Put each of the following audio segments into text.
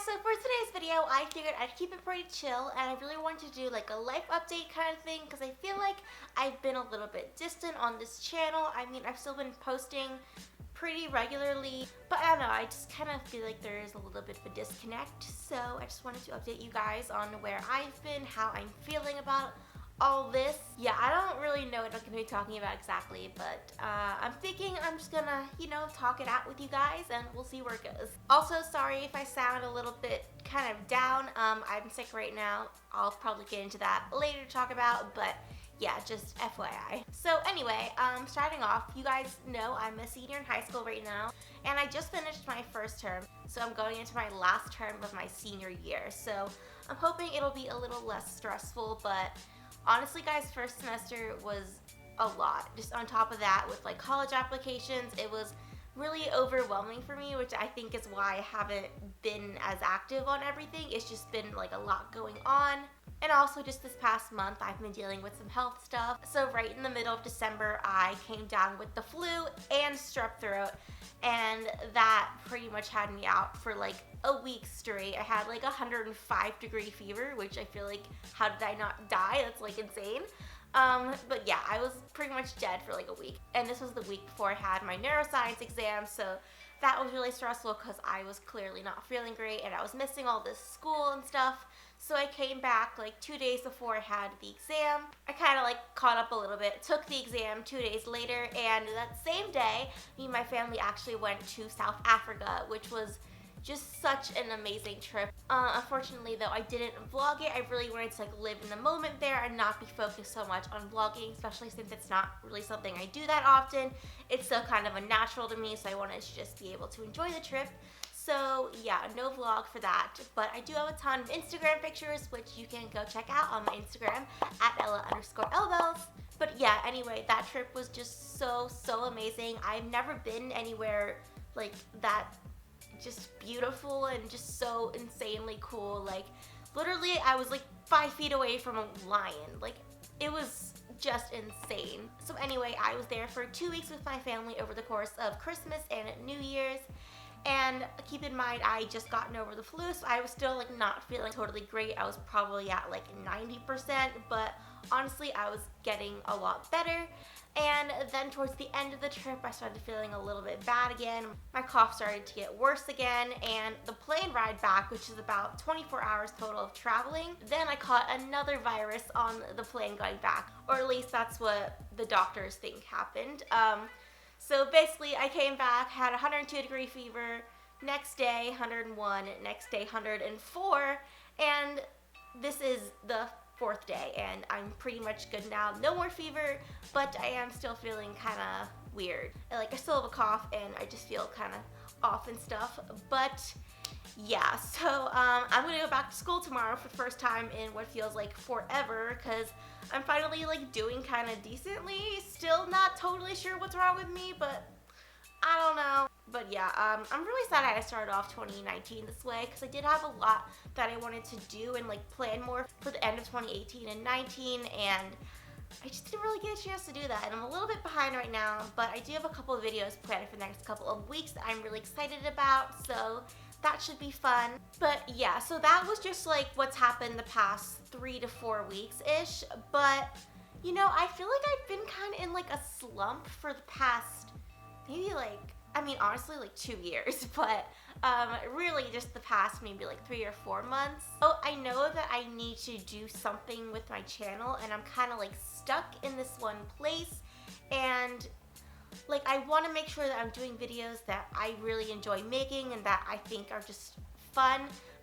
so for today's video, I figured I'd keep it pretty chill, and I really wanted to do like a life update kind of thing because I feel like I've been a little bit distant on this channel. I mean, I've still been posting pretty regularly, but I don't know, I just kind of feel like there is a little bit of a disconnect, so I just wanted to update you guys on where I've been, how I'm feeling about all this. Yeah, I don't really know what I'm going to be talking about exactly, but I'm thinking I'm just gonna, talk it out with you guys and we'll see where it goes. Also, sorry if I sound a little bit kind of down. I'm sick right now. I'll probably get into that later to talk about, but yeah, just FYI. So anyway, starting off, you guys know I'm a senior in high school right now, and I just finished my first term, so I'm going into my last term of my senior year. So I'm hoping it'll be a little less stressful, but honestly, guys, first semester was a lot. Just on top of that, with like college applications, it was really overwhelming for me, which I think is why I haven't been as active on everything. It's just been like a lot going on. And also just this past month, I've been dealing with some health stuff. So right in the middle of December, I came down with the flu and strep throat, and that pretty much had me out for like a week straight. I had like 105-degree fever, which I feel like, how did I not die? That's like insane. But yeah, I was pretty much dead for like a week. And this was the week before I had my neuroscience exam, so that was really stressful because I was clearly not feeling great and I was missing all this school and stuff. So I came back like 2 days before I had the exam. I kind of like caught up a little bit, took the exam 2 days later, and that same day, me and my family actually went to South Africa, which was just such an amazing trip. Unfortunately though, I didn't vlog it. I really wanted to like live in the moment there and not be focused so much on vlogging, especially since it's not really something I do that often. It's still kind of unnatural to me, so I wanted to just be able to enjoy the trip. So yeah, no vlog for that, but I do have a ton of Instagram pictures, which you can go check out on my Instagram at Ella_Elbells. But yeah, anyway, that trip was just so amazing. I've never been anywhere like that, just beautiful and just so insanely cool. Like literally I was like 5 feet away from a lion. Like it was just insane. So anyway, I was there for 2 weeks with my family over the course of Christmas and New Year's. And keep in mind, I just gotten over the flu, so I was still like not feeling totally great. I was probably at like 90%, but honestly, I was getting a lot better. And then towards the end of the trip, I started feeling a little bit bad again. My cough started to get worse again, and the plane ride back, which is about 24 hours total of traveling, then I caught another virus on the plane going back, or at least that's what the doctors think happened. So basically, I came back, had 102-degree fever, next day 101, next day 104, and this is the 4th day, and I'm pretty much good now. No more fever, but I am still feeling kind of weird. Like I still have a cough, and I just feel kind of off and stuff, but yeah, so I'm gonna go back to school tomorrow for the first time in what feels like forever, because I'm finally like doing kind of decently. Still not totally sure what's wrong with me, but I don't know. But yeah, I'm really sad I started off 2019 this way, because I did have a lot that I wanted to do and like plan more for the end of 2018 and 19, and I just didn't really get a chance to do that, and I'm a little bit behind right now, but I do have a couple of videos planned for the next couple of weeks that I'm really excited about, so that should be fun. But yeah, so that was just like what's happened the past 3 to 4 weeks-ish, but you know, I feel like I've been kind of in like a slump for the past maybe like, I mean honestly like 2 years, but really just the past maybe like 3 or 4 months. So I know that I need to do something with my channel, and I'm kind of like stuck in this one place, and like I want to make sure that I'm doing videos that I really enjoy making and that I think are just fun,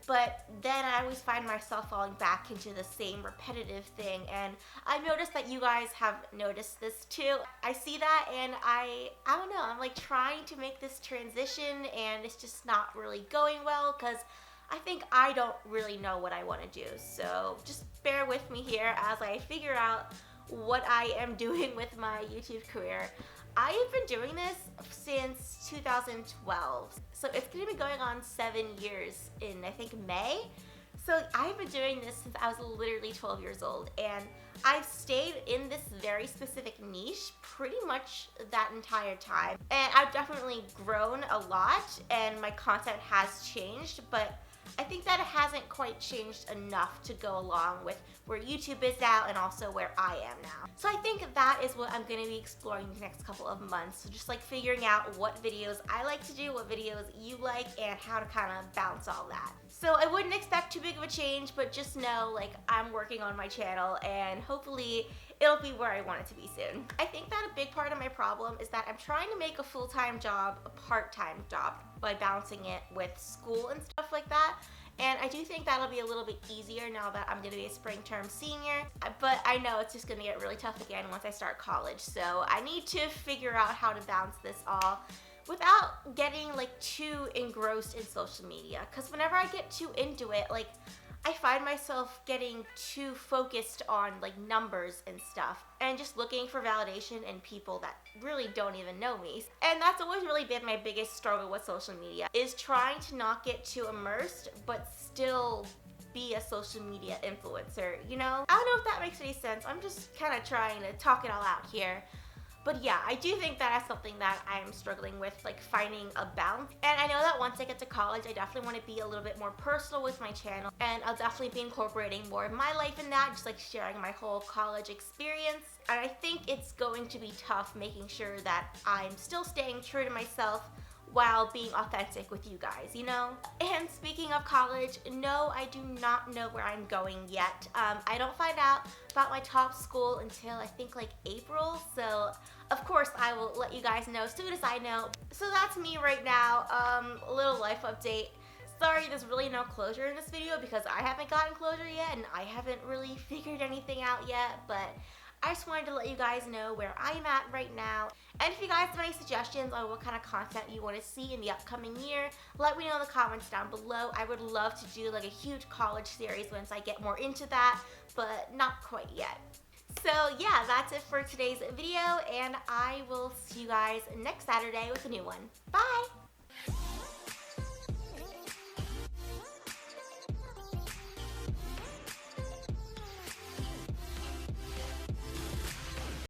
but then I always find myself falling back into the same repetitive thing, and I noticed that you guys have noticed this too. I see that, and I don't know, I'm like trying to make this transition, and it's just not really going well because I think I don't really know what I want to do. So just bear with me here as I figure out what I am doing with my YouTube career. I have been doing this since 2012, so it's going to be going on 7 years in, I think, May. So I've been doing this since I was literally 12 years old, and I've stayed in this very specific niche pretty much that entire time. And I've definitely grown a lot, and my content has changed, but I think that it hasn't quite changed enough to go along with where YouTube is now and also where I am now. So I think that is what I'm going to be exploring the next couple of months. So just like figuring out what videos I like to do, what videos you like, and how to kind of balance all that. So I wouldn't expect too big of a change, but just know like I'm working on my channel and hopefully it'll be where I want it to be soon. I think that a big part of my problem is that I'm trying to make a full-time job a part-time job by balancing it with school and stuff like that. And I do think that'll be a little bit easier now that I'm gonna be a spring term senior, but I know it's just gonna get really tough again once I start college. So I need to figure out how to balance this all without getting like too engrossed in social media. Cause whenever I get too into it, like I find myself getting too focused on like numbers and stuff and just looking for validation in people that really don't even know me. And that's always really been my biggest struggle with social media, is trying to not get too immersed but still be a social media influencer, you know? I don't know if that makes any sense. I'm just kind of trying to talk it all out here. But yeah, I do think that is something that I'm struggling with, like finding a balance. And I know that once I get to college, I definitely want to be a little bit more personal with my channel. And I'll definitely be incorporating more of my life in that, just like sharing my whole college experience. And I think it's going to be tough making sure that I'm still staying true to myself while being authentic with you guys, you know? And speaking of college, no, I do not know where I'm going yet. I don't find out about my top school until I think like April, so of course I will let you guys know as soon as I know. So that's me right now, a little life update. Sorry, there's really no closure in this video because I haven't gotten closure yet and I haven't really figured anything out yet, but I just wanted to let you guys know where I'm at right now. And if you guys have any suggestions on what kind of content you want to see in the upcoming year, let me know in the comments down below. I would love to do like a huge college series once I get more into that, but not quite yet. So yeah, that's it for today's video, and I will see you guys next Saturday with a new one. Bye!